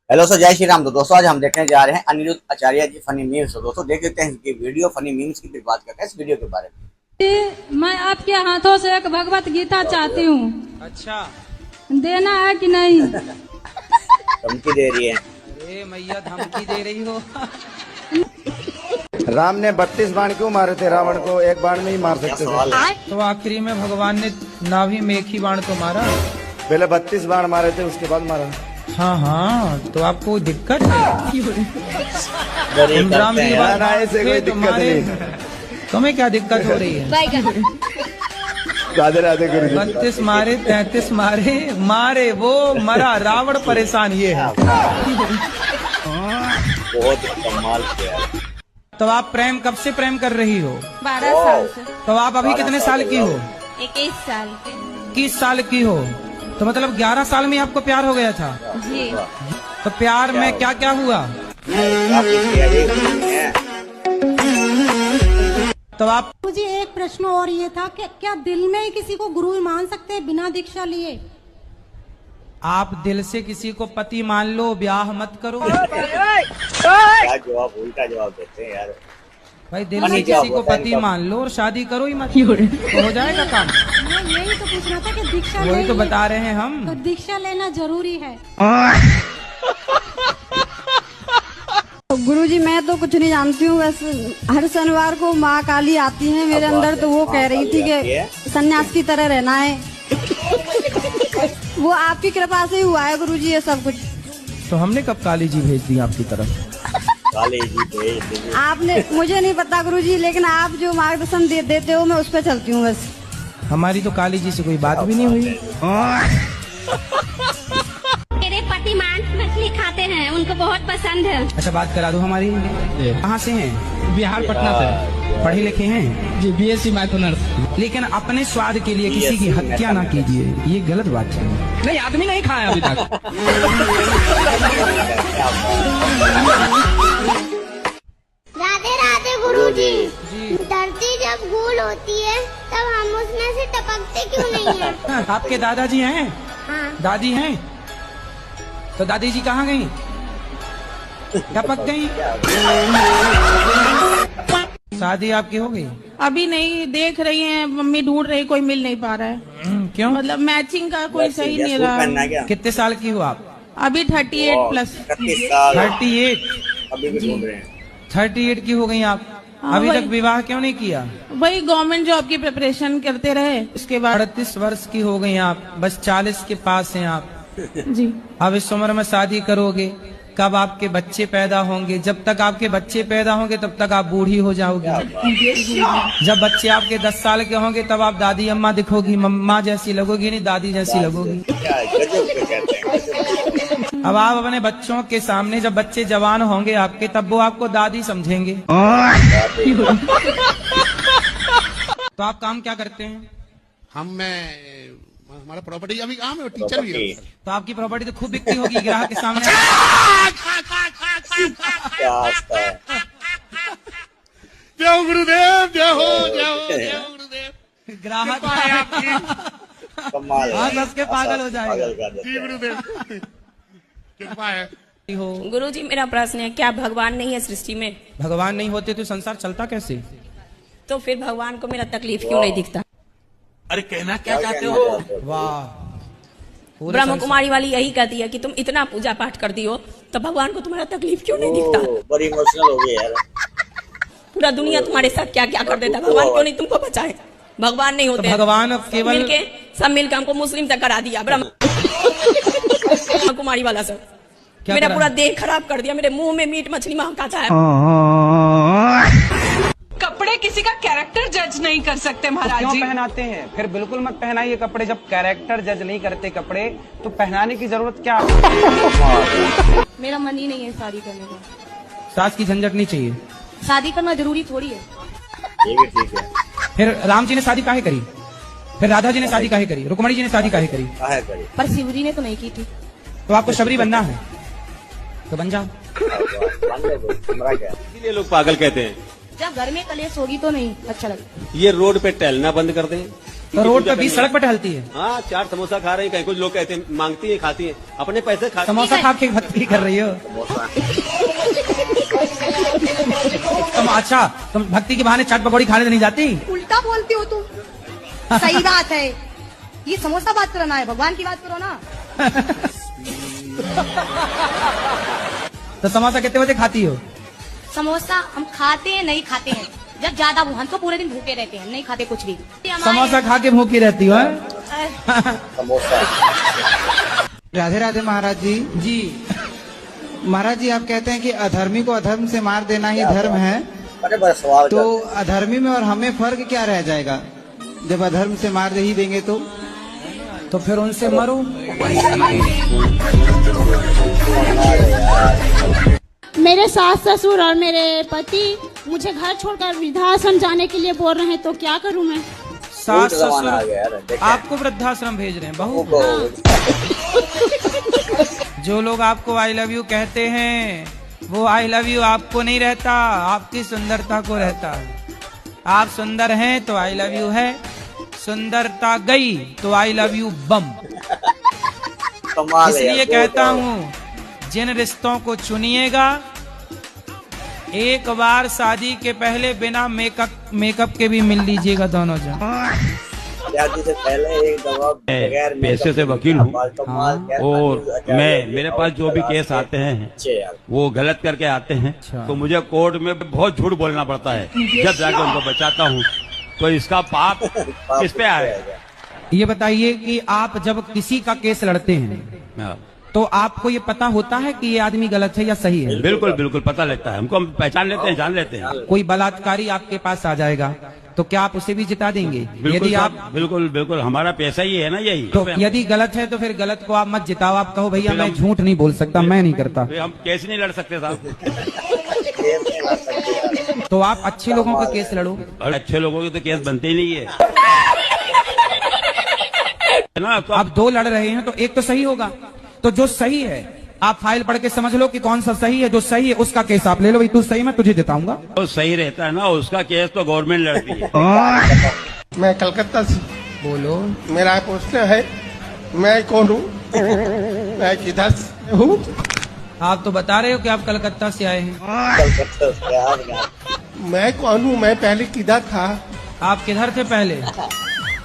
Hello sir, जय श्री राम। तो दोस्तों आज हम देखने जा रहे हैं अनिरुद्ध आचार्य जी फनी मीम्स। तो दोस्तों देख लेते हैं इनकी वीडियो फनी मीम्स की, फिर बात करते हैं इस वीडियो के बारे में। मैं आपके हाथों से एक भगवत गीता चाहती हूँ। अच्छा, देना है कि नहीं? धमकी दे रही है। अरे मैया धमकी दे रही हो। राम ने 32 बाण क्यों मारे थे? रावण को एक बाण में ही मार सकते थे। तो आखिरी में भगवान ने नाभि में एक ही बाण तो मारा। पहले 32 बाण मारे थे, उसके बाद मारा। हाँ हाँ, तो आपको दिक्कत है? राम जी ऐसे कोई दिक्कत नहीं। तुम्हें क्या दिक्कत हो रही है? राधे राधे गुरु जी। 32 मारे, 33 मारे वो मरा, रावण परेशान ये है। बहुत कमाल किया। तो आप कब से प्रेम कर रही हो? 12 साल से। तो आप अभी कितने साल की हो? 21 साल के। 21 साल की हो, तो मतलब 11 साल में आपको प्यार हो गया था? जी। तो प्यार में क्या क्या हुआ? तो आप मुझे एक प्रश्न और ये था कि क्या दिल में ही किसी को गुरु मान सकते हैं बिना दीक्षा लिए? आप दिल से किसी को पति मान लो, ब्याह मत करो। क्या जवाब, उल्टा जवाब देते हैं यार। भाई दिल से किसी को पति मान लो और शादी करो ही मत, तो हो जाएगा काम। मैं यही तो पूछना था कि दीक्षा वही तो लेंगे, बता रहे हैं हम। तो दीक्षा लेना जरूरी है। गुरुजी मैं तो कुछ नहीं जानती हूँ, बस हर शनिवार को माँ काली आती है मेरे अंदर, तो वो कह रही थी कि सन्यास की तरह रहना है। वो आपकी कृपा से ही हुआ है गुरुजी ये सब कुछ। तो हमने कब काली जी भेज दी आपकी तरफ? काली जी भेज दी। आपने, मुझे नहीं पता गुरुजी, लेकिन आप जो मार्गदर्शन देते हो मैं उस पर चलती हूँ बस। हमारी तो काली जी से कोई बात भी नहीं हुई। मेरे पति मांस मछली खाते हैं, उनको बहुत पसंद है। अच्छा बात करा दो हमारी। कहाँ से हैं? बिहार पटना से। पढ़े लिखे हैं? जी, BSc माइक्रोनर्स। लेकिन अपने स्वाद के लिए किसी की हत्या ना कीजिए, ये गलत बात है। नहीं, आदमी नहीं खाया अभी तक। राधे राधे गुरुजी। धरती जब गोल होती है तब हम उसमें से टपकते क्यों नहीं हैं? आपके दादाजी हैं? हाँ। दादी हैं? तो दादी जी कहाँ गई? टपक गई? शादी आपकी हो गई? अभी नहीं, देख रही हैं, मम्मी ढूंढ रही, कोई मिल नहीं पा रहा है। क्यों? मतलब मैचिंग का कोई सही नहीं रहा। कितने साल की हो आप? अभी 38 प्लस। 38? अभी भी ढूंढ रहे हैं। 38 की हो गई आप? हाँ, अभी तक विवाह क्यों नहीं किया? वही गवर्नमेंट जॉब की प्रिपरेशन करते रहे, उसके बाद। 38 वर्ष की हो गई आप, बस 40 के पास हैं आप। जी। अब इस उम्र में शादी करोगे, कब आपके बच्चे पैदा होंगे? जब तक आपके बच्चे पैदा होंगे तब तक आप बूढ़ी हो जाओगी। जब बच्चे आपके 10 साल के होंगे तब आप दादी अम्मा दिखोगी, मम्मा जैसी लगोगी, नहीं दादी जैसी लगोगी। अब आप अपने बच्चों के सामने, जब बच्चे जवान होंगे आपके, तब वो आपको दादी समझेंगे। तो आप काम क्या करते हैं? हमारा प्रॉपर्टी अभी काम है, टीचर भी है। तो आपकी प्रॉपर्टी तो खूब बिकती होगी ग्राहक के सामने। जय गुरुदेव, जय हो, जय हो, जय हो गुरुदेव। ग्राहक कमाल है। हंस के पागल हो जाएगा। जी गुरुदेव, कृपा है। गुरुजी मेरा प्रश्न है, क्या भगवान नहीं है सृष्टि में? भगवान नहीं होते तो संसार चलता कैसे? तो फिर भगवान को मेरा तकलीफ क्यों नहीं दिखता? अरे कहना क्या चाहते हो? वाह। ब्रह्म कुमारी वाली यही कहती है कि तुम इतना पूजा पाठ कर दी हो, तो भगवान को तुम्हारा तकलीफ क्यों नहीं दिखता? बड़ी इमोशनल हो गई यार। पूरा दुनिया तुम्हारे साथ क्या क्या कर देता, भगवान क्यों नहीं तुमको बचाए? भगवान नहीं होते। तो भगवान अब केवल सब मिलकर हमको मुस्लिम तक करा दिया। ब्रह्म कुमारी वाला सब मेरा पूरा देह खराब कर दिया, मेरे मुंह में मीट मछली महकाता है। कपड़े किसी का कैरेक्टर जज नहीं कर सकते महाराज जी। पहनाते हैं? फिर बिल्कुल मत पहनाइए कपड़े। जब कैरेक्टर जज नहीं करते कपड़े, तो पहनाने की जरूरत क्या? मेरा मन ही नहीं है शादी करने का। सास की झंझट नहीं चाहिए। शादी करना जरूरी थोड़ी है। ये भी ठीक है। फिर राम जी ने शादी काहे करी? फिर राधा जी ने शादी काहे करी? रुक्मणी जी ने शादी काहे करी? पर शिवजी ने तो नहीं की थी। तो आपको शबरी बनना है तो बन जाओ। इसीलिए लोग पागल कहते हैं। जब घर में कलेश होगी तो नहीं अच्छा लगता। ये रोड पे टहलना बंद कर दें, तो रोड पे 20 सड़क पे टहलती है, हाँ 4 समोसा खा रही हैं, कहीं कुछ लोग कहते हैं मांगती है, खाती है, अपने पैसे खाती समोसा खा के भक्ति कर रही हो तुम। अच्छा, तुम भक्ति के बहाने चाट पकौड़ी खाने नहीं जाती? उल्टा बोलती हो तुम। सही बात है, ये समोसा बात करना है, भगवान की बात करो ना। तो समोसा कितने बजे खाती हो? समोसा हम खाते हैं नहीं खाते हैं, जब ज्यादा हम तो पूरे दिन भूखे रहते हैं, नहीं खाते कुछ भी। समोसा खा के भूखी रहती हो? राधे राधे महाराज जी। जी महाराज जी, आप कहते हैं कि अधर्मी को अधर्म से मार देना ही धर्म है, अरे बड़ा सवाल तो अधर्मी में और हमें फर्क क्या रह जाएगा जब अधर्म से मार दे ही देंगे तो फिर उनसे मरो। मेरे सास ससुर और मेरे पति मुझे घर छोड़कर वृद्धाश्रम जाने के लिए बोल रहे हैं, तो क्या करूं मैं? सास ससुर आपको वृद्धाश्रम भेज रहे हैं? बहू, जो लोग आपको आई लव यू कहते हैं वो आई लव यू आपको नहीं रहता, आपकी सुंदरता को रहता है। आप सुंदर हैं तो आई लव यू है, सुंदरता गई तो आई लव यू बम। इसलिए कहता हूँ, जिन रिश्तों को चुनिएगा एक बार शादी के पहले बिना मेकअप के भी मिल लीजिएगा दोनों जन। शादी से पहले एक दवा बगैर पैसे से वकील हूँ और मेरे पास जो भी केस आते हैं वो गलत करके आते हैं, तो मुझे कोर्ट में बहुत झूठ बोलना पड़ता है, जब जाके उनको बचाता हूँ। तो इसका पाप किस पे आएगा? ये बताइए कि आप जब किसी का केस लड़ते हैं तो आपको ये पता होता है कि ये आदमी गलत है या सही है? बिल्कुल बिल्कुल पता लगता है हमको, हम पहचान लेते हैं, जान लेते हैं। कोई बलात्कारी आपके पास आ जाएगा तो क्या आप उसे भी जिता देंगे? यदि आप बिल्कुल बिल्कुल, हमारा पैसा ही है ना यही। तो यदि गलत है तो फिर गलत को आप मत जिताओ, आप कहो भैया मैं झूठ नहीं बोल सकता, मैं नहीं करता। हम केस नहीं लड़ सकते साहब। तो आप अच्छे लोगों का केस लड़ो। और अच्छे लोगों के तो केस बनते ही नहीं है ना। तो आप दो लड़ रहे हैं तो एक तो सही होगा, तो जो सही है आप फाइल पढ़ के समझ लो कि कौन सा सही है। जो सही है उसका केस आप ले लो, भाई तू सही, मैं तुझे जिताऊंगा। तो सही रहता है ना, उसका केस तो गवर्नमेंट लड़ती है। मैं कलकत्ता से। बोलो। मेरा प्रश्न है, मैं कौन हूँ? मैं किधर से हूँ? आप तो बता रहे हो कि आप कलकत्ता से आए हैं। मैं कौन हूँ? मैं पहले किधर था? आप किधर थे पहले?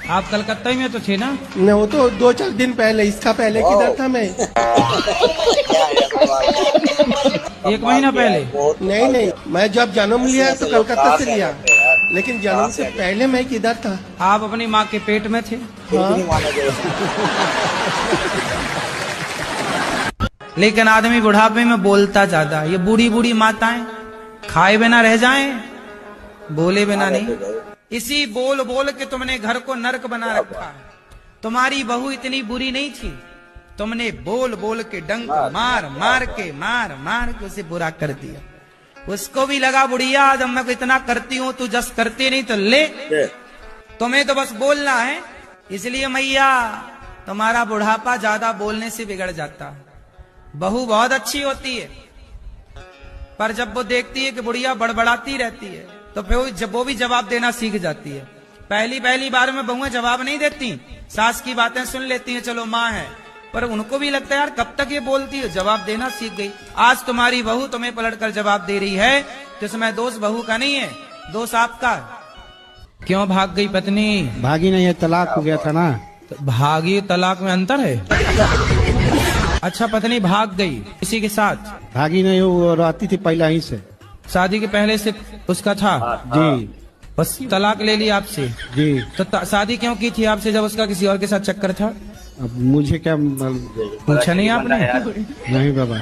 आप कलकत्ता ही में तो थे ना? नहीं, वो तो 2-4 दिन पहले, इसका पहले किधर था मैं? 1 महीना पहले? नहीं, मैं जब जन्म लिया तो कलकत्ता से लिया, लेकिन जन्म से पहले मैं किधर था? आप अपनी माँ के पेट में थे। लेकिन आदमी बुढ़ापे में बोलता ज्यादा। ये बूढ़ी बूढ़ी माताएं खाए बिना रह जाएं, बोले बिना नहीं। इसी बोल बोल के तुमने घर को नरक बना रखा है। तुम्हारी बहू इतनी बुरी नहीं थी, तुमने बोल बोल के डंक मार मार के उसे बुरा कर दिया। उसको भी लगा बुढ़िया जब मैं इतना करती हूँ तू जस करती नहीं तो ले, तुम्हें तो बस बोलना है। इसलिए मैया तुम्हारा बुढ़ापा ज्यादा बोलने से बिगड़ जाता है। बहू बहुत अच्छी होती है, पर जब वो देखती है कि बुढ़िया बड़बड़ाती रहती है तो फिर जब वो भी जवाब देना सीख जाती है। पहली बार में बहुएं जवाब नहीं देती, सास की बातें सुन लेती हैं, चलो माँ है, पर उनको भी लगता है यार कब तक ये बोलती है, जवाब देना सीख गई। आज तुम्हारी बहू तुम्हें पलटकर जवाब दे रही है तो इसमें दोष बहू का नहीं है, दोष आपका। क्यों भाग गई पत्नी? भागी नहीं है, तलाक हो गया था ना। तो भागी तलाक में अंतर है। अच्छा, पत्नी भाग गई किसी के साथ? भागी नहीं, वो रहती थी पहले ही से, शादी के पहले से उसका था जी। बस तलाक ले ली आपसे जी। तो शादी क्यों की थी आपसे जब उसका किसी और के साथ चक्कर था? अब मुझे क्या पूछा नहीं आपने? नहीं बाबा,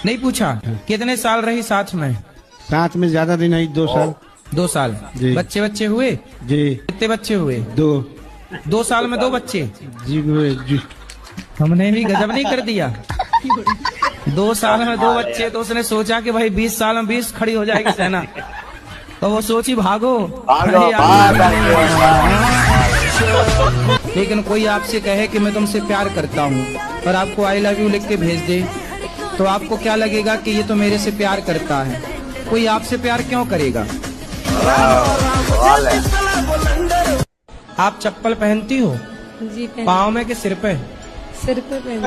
नहीं पूछा। कितने साल रही साथ में? साथ में ज्यादा दिन नहीं, 2 साल। 2 साल जी। बच्चे हुए जी? कितने बच्चे हुए? 2 साल में 2 बच्चे जी। हमने भी गजब नहीं कर दिया। 2 साल में 2 बच्चे, तो उसने सोचा कि भाई 20 साल में 20 खड़ी हो जाएगी सेना, तो वो सोची भागो। लेकिन कोई आपसे कहे कि मैं तुमसे प्यार करता हूँ और आपको आई लव यू लिख के भेज दे, तो आपको क्या लगेगा कि ये तो मेरे से प्यार करता है। कोई आपसे प्यार क्यों करेगा? आप चप्पल पहनती हो जी पहन पाँव में कि सिर पे? सिर पे पहन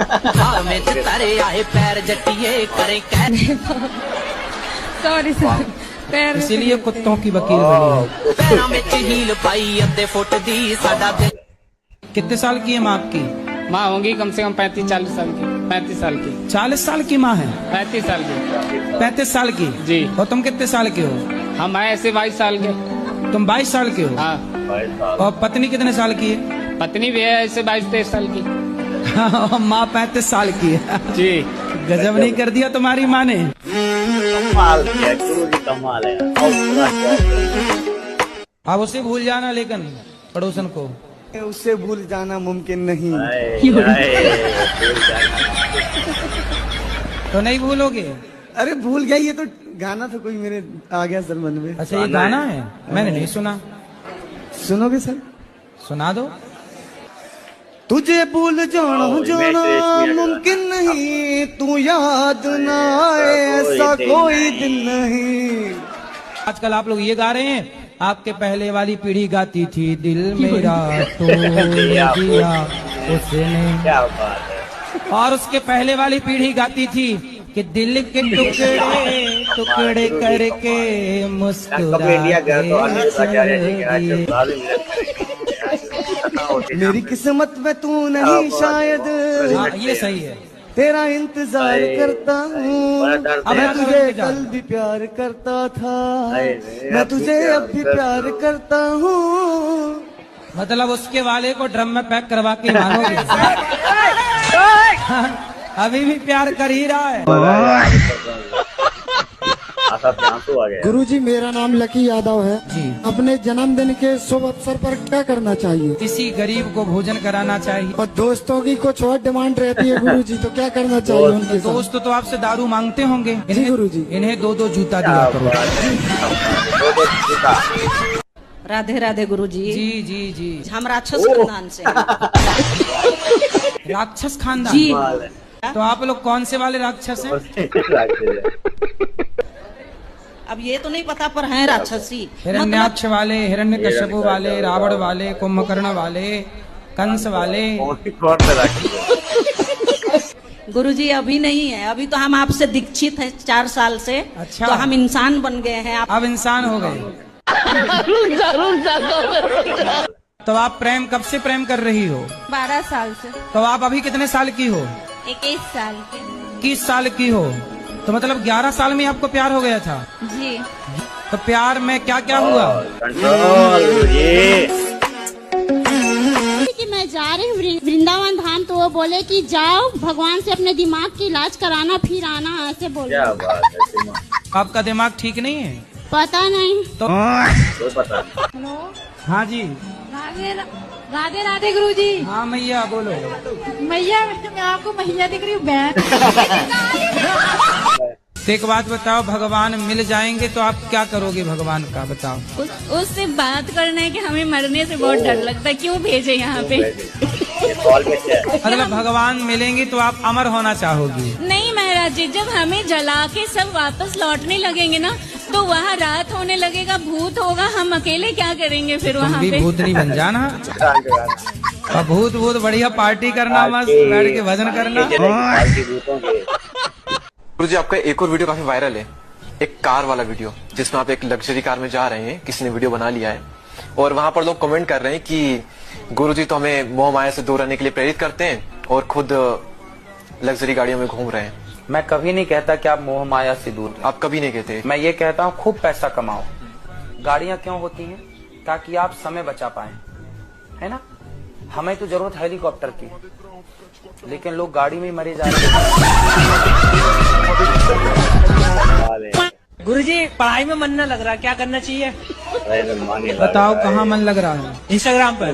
सॉरी सर पैर में इसीलिए कुत्तों की वकील बनी है। कितने साल की है माँ आपकी? माँ होंगी कम से कम 35-40 साल की। 35 साल की। 40 साल की माँ है? 35 साल की। 35 साल की जी। और तुम कितने साल के हो? हम आए ऐसे 22 साल के। तुम 22 साल के हो? हाँ। और पत्नी कितने साल की है? पत्नी भी है ऐसे 22-23 साल की। और माँ 35 साल की है। जी। गजब नहीं कर दिया तुम्हारी माँ ने। कमाल है गुरुजी, कमाल है। अब उसे भूल जाना लेकिन पड़ोसन को। उससे भूल जाना मुमकिन नहीं। तो नहीं भूलोगे? अरे भूल गया, ये तो गाना था कोई मेरे आ गया सर मन में। अच्छा ये गाना है, मैंने नहीं सुना। सुनोगे सर? सुना दो। तुझे भूल जाना मुमकिन नहीं, तू याद ना आए ऐसा कोई दिन नहीं। आजकल आप लोग ये गा रहे हैं, आपके पहले वाली पीढ़ी गाती थी दिल मेरा तोड़ दिया उसने, क्या बात है। और उसके पहले वाली पीढ़ी गाती थी कि दिल के टुकड़े टुकड़े करके मुस्कुरा मेरी किस्मत में तू नहीं शायद, ये सही है। तेरा इंतजार करता हूँ। मैं तुझे कल भी प्यार करता था, मैं तुझे अब भी प्यार करता हूँ। मतलब उसके वाले को ड्रम में पैक करवा के मानोगे? अभी भी प्यार कर ही रहा है। गुरुजी मेरा नाम लकी यादव है जी। अपने जन्मदिन के शुभ अवसर पर क्या करना चाहिए? किसी गरीब को भोजन कराना चाहिए। और दोस्तों की कुछ और डिमांड रहती है गुरुजी, तो क्या करना चाहिए उनके साथ? दोस्त तो आपसे दारू मांगते होंगे। जी गुरुजी। इन्हें 2-2 जूता दिया करो। राधे राधे गुरुजी। जी जी जी। हम राक्षस खानदान से हैं। राक्षस खानदान जी। तो आप लोग कौन से वाले राक्षस हैं? अब ये तो नहीं पता पर हैं राक्षसी। हिरण्याक्ष वाले, हिरण्यकश्यपु वाले, रावण वाले, कुंभकर्ण वाले, कंस वाले। गुरुजी अभी नहीं है, अभी तो हम आपसे दीक्षित हैं 4 साल से। अच्छा। तो हम इंसान बन गए हैं। अब इंसान हो गए। तो आप प्रेम कब से प्रेम कर रही हो? 12 साल से। तो आप अभी कितने साल की हो? 21 साल के। 21 साल की हो, तो मतलब 11 साल में आपको प्यार हो गया था? जी। तो प्यार में क्या क्या हुआ? कि मैं जा रही हूँ वृंदावन धाम, तो वो बोले कि जाओ भगवान से अपने दिमाग की इलाज कराना फिर आना, ऐसे बोले। आपका दिमाग ठीक नहीं है? पता नहीं। तो हेलो। हाँ जी। राधे राधे राधे गुरुजी। हाँ मैया बोलो। मैया मैं आपको मैया दिख रही हूँ बहन। तो एक बात बताओ, भगवान मिल जाएंगे तो आप क्या करोगे? भगवान का बताओ। उससे बात करना है कि हमें मरने से बहुत डर लगता है, क्यों भेजे यहाँ पे? मतलब भगवान मिलेंगे तो आप अमर होना चाहोगी? नहीं महाराज जी, जब हमें जला के सब वापस लौटने लगेंगे ना, तो वहाँ रात होने लगेगा, भूत होगा, हम अकेले क्या करेंगे फिर वहाँ पे? भूतनी बन जाना और भूत भूत बढ़िया पार्टी करना, मस्त बैठ के भजन करना। गुरुजी आपका एक और वीडियो काफी वायरल है, एक कार वाला वीडियो जिसमें आप एक लग्जरी कार में जा रहे हैं, किसी ने वीडियो बना लिया है और वहां पर लोग कमेंट कर रहे हैं कि गुरुजी तो हमें मोह माया से दूर रहने के लिए प्रेरित करते हैं और खुद लग्जरी गाड़ियों में घूम रहे हैं। मैं कभी नहीं कहता कि आप मोह माया से दूर। आप कभी नहीं कहते। मैं ये कहता हूँ खूब पैसा कमाओ। गाड़ियां क्यों होती हैं? ताकि आप समय बचा पाएं, है ना? हमें तो जरूरत हेलीकॉप्टर की, लेकिन लोग गाड़ी में मरे जा रहे हैं। गुरुजी पढ़ाई में मन न लग रहा, क्या करना चाहिए? बताओ कहाँ मन लग रहा है? इंस्टाग्राम पर।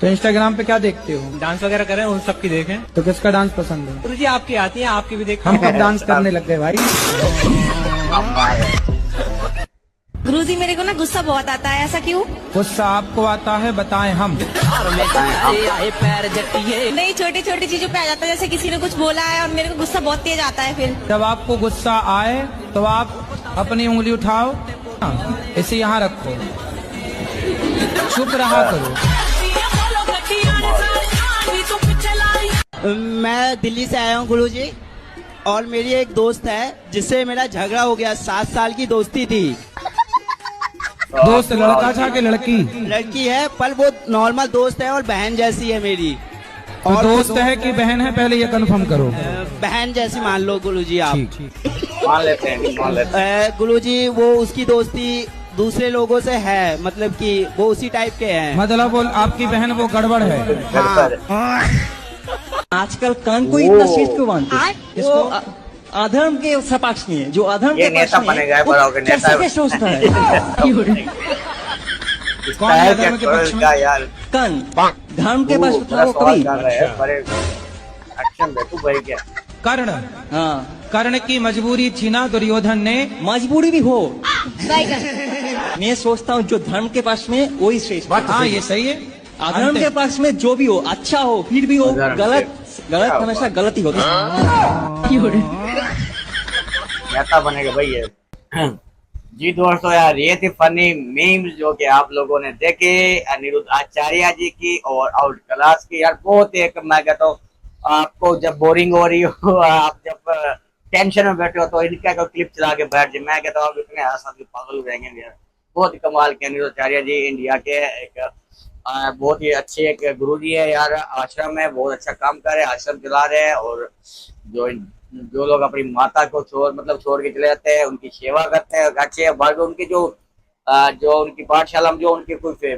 तो इंस्टाग्राम पे क्या देखते हो? डांस वगैरह करें, उन सब की देखें। तो किसका डांस पसंद है? गुरुजी आपकी आती है, आपकी भी देखें। हम कब डांस करने लग गए भाई? गुरुजी मेरे को ना गुस्सा बहुत आता है, ऐसा क्यों? गुस्सा आपको आता है, बताएं हम। नहीं, छोटी छोटी चीजों पे आ जाता है, जैसे किसी ने कुछ बोला है और मेरे को गुस्सा बहुत तेज आता है। फिर जब आपको गुस्सा आए तो आप अपनी उंगली उठाओ, इसे यहाँ रखो, चुप रहा करो। मैं दिल्ली से आया हूँ गुरुजी, और मेरी एक दोस्त है जिससे मेरा झगड़ा हो गया। 7 साल की दोस्ती थी। दोस्त लड़का था कि लड़की? लड़की है, पर वो नॉर्मल दोस्त है और बहन जैसी है मेरी। तो और दोस्त है कि बहन है, पहले ये कंफर्म करो। बहन जैसी मान लो गुरुजी आप। मान लेते हैं। गुरुजी वो उसकी दोस्ती दूसरे लोगों से है, मतलब कि वो उसी टाइप के हैं। मतलब वो आपकी बहन वो गड़बड़ है। हाँ। आजकल कान को इतना स्वीट क्यों बांधते हैं? इसको अधर्म के सपाक्ष में है, जो अधर्म के नेता बनेगा, बड़ा होकर नेता कैसे सोचता है? कौन है धर्म के पक्ष में? यार कान धर्म के पक्ष में वो कभी एक्शन देखो भाई क्या कर्ण। हाँ, कर्ण की मजबूरी थी ना दुर्योधन ने। मजबूरी भी हो, मैं सोचता हूँ जो धर्म के पक्ष में वही श्रेष्ठ। हाँ ये सही है। अधर्म के पक्ष में जो भी हो, अच्छा हो फिर भी हो, गलत हमेशा गलत ही होता है। नेता बनेगा भाई ये। जी दोस्तों यार, ये थी फनी मीम्स जो कि आप लोगों ने देखे अनिरुद्ध आचार्य जी की और आउट क्लास की। यार बहुत एक, मैं कहता हूँ आपको जब बोरिंग हो रही हो, आप जब टेंशन में बैठे हो तो इनका को क्लिप चला के बैठ जाए। मैं कहता हूँ आप इतने आसान पागल हो जाएंगे यार। बहुत ही कमाल के अनिरुद्ध आचार्य जी इंडिया के एक बहुत ही अच्छे एक गुरु जी है यार। आश्रम में बहुत अच्छा काम कर रहे हैं, आश्रम चला रहे हैं। और जो लोग अपनी माता को छोड़ के चले जाते हैं, उनकी सेवा करते हैं अच्छे। बाद उनकी जो उनकी पाठशाला में जो उनके कोई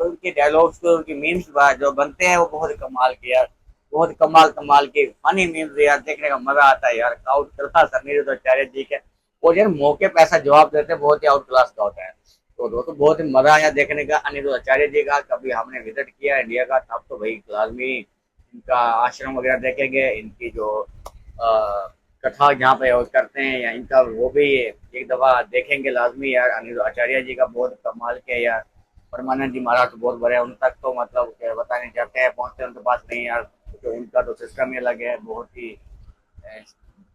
उनके डायलॉग्स उनकी मीम्स जो बनते हैं वो बहुत कमाल के यार, बहुत कमाल के फनी मीम्स यार, देखने का मजा आता है यार। आउट क्लास अनिरुद्ध आचार्य जी के, और यार मौके पे ऐसा जवाब देते हैं, बहुत ही आउट क्लास का होता है। तो दोस्तों बहुत ही मजा आया देखने का अनिरुद्ध आचार्य जी का। कभी हमने विजिट किया इंडिया का, तब तो भाई लाजमी इनका आश्रम वगैरह देखेंगे, इनकी जो कथा जहाँ पे करते हैं या इनका वो भी एक दफा देखेंगे लाजमी यार। अनिरुद्ध आचार्य जी का बहुत कमाल के यार। परमानंद जी महाराज तो बहुत बड़े हैं, उन तक तो मतलब बताने जाते हैं, पहुंचते उनके पास नहीं यार, तो उनका तो सिस्टम ही अलग है, बहुत ही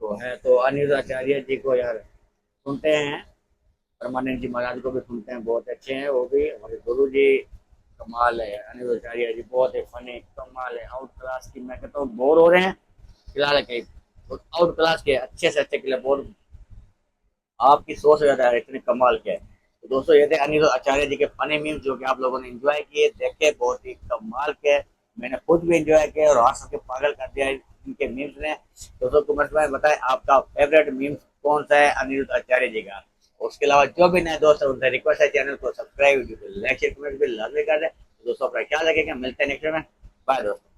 तो है। तो अनिरुद्ध आचार्य जी को यार सुनते हैं, परमानंद जी महाराज को भी सुनते हैं, बहुत अच्छे हैं वो भी। हमारे गुरु जी कमाल है, अनिरुद्ध आचार्य जी बहुत ही फनी कमाल है। आउट क्लास की मैं कहता हूँ बोर हो रहे हैं फिलहाल के, तो आउट क्लास के अच्छे से अच्छे के लिए बोर आपकी सोच हो जाता है, इतने कमाल के। तो दोस्तों ये थे अनिरुद्ध आचार्य जी के फनी मीम्स जो कि आप लोगों ने एंजॉय किए, देखे, बहुत ही कमाल के। मैंने खुद भी एंजॉय किया और हंस के पागल कर दिया इनके मीम्स ने। दोस्तों कमेंट में बताएं आपका फेवरेट मीम्स कौन सा है अनिरुद्ध आचार्य जी का। उसके अलावा जो भी नए दोस्त है उनसे रिक्वेस्ट है चैनल को सब्सक्राइब, लाइक शेयर कमेंट भी लाजमी कर दें। दोस्तों अपना ख्याल रखेंगे, मिलते हैं नेक्स्ट में। बाय दोस्तों।